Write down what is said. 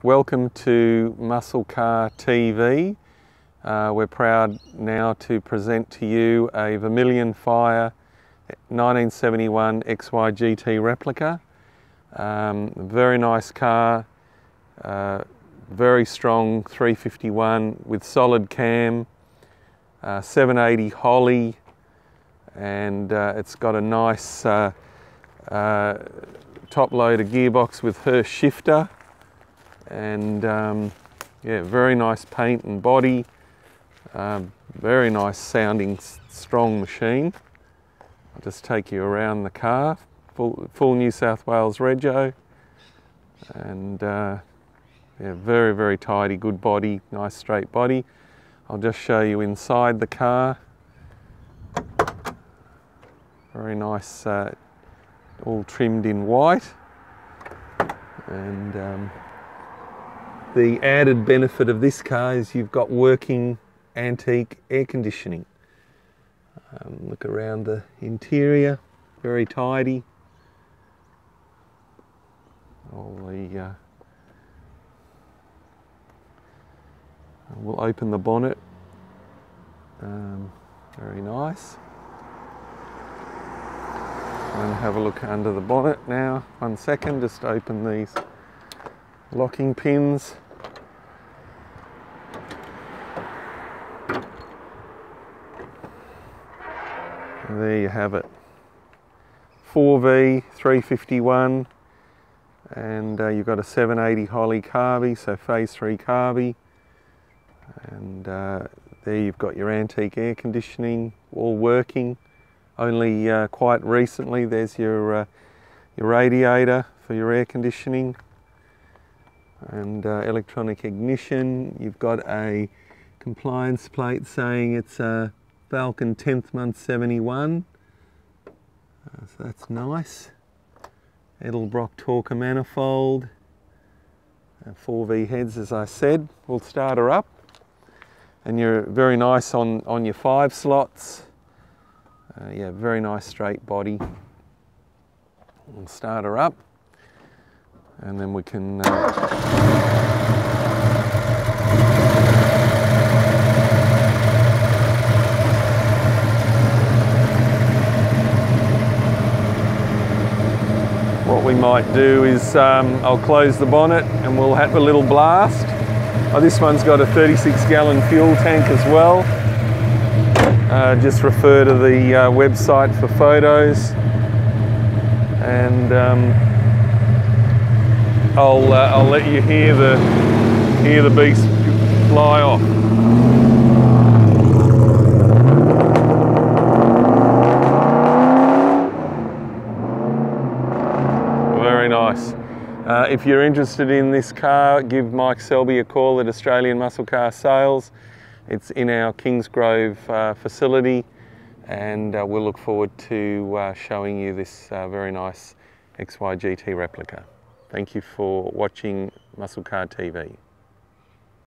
welcome to Muscle Car TV. We're proud now to present to you a Vermilion Fire 1971 XY GT Replica. Very nice car, very strong 351 with solid cam, 780 Holley, and it's got a nice top loader gearbox with Hurst Shifter, and yeah, very nice paint and body, very nice sounding strong machine. I'll just take you around the car, full New South Wales rego, and yeah, very tidy, good body, nice straight body. I'll just show you inside the car. Very nice, all trimmed in white, and the added benefit of this car is you've got working antique air conditioning. Look around the interior, very tidy. We'll open the bonnet. Very nice. And have a look under the bonnet now. 1 second, just open these locking pins. And there you have it. 4V 351, and you've got a 780 Holley carby, so phase 3 carby, and there you've got your antique air conditioning, all working. Only quite recently there's your radiator for your air conditioning, and electronic ignition. You've got a compliance plate saying it's a Falcon 10th month 71, so that's nice. Edelbrock Talker manifold, 4V heads as I said. We'll start her up, and you're very nice on your 5 slots. Yeah, very nice straight body. We'll start her up, and then we can what we might do is I'll close the bonnet and we'll have a little blast. Oh, this one's got a 36-gallon fuel tank as well. Just refer to the website for photos, and I'll let you hear the beast fly off. Very nice. If you're interested in this car, give Mike Selby a call at Australian Muscle Car Sales. It's in our Kingsgrove facility, and we'll look forward to showing you this very nice XY GT replica. Thank you for watching Muscle Car TV.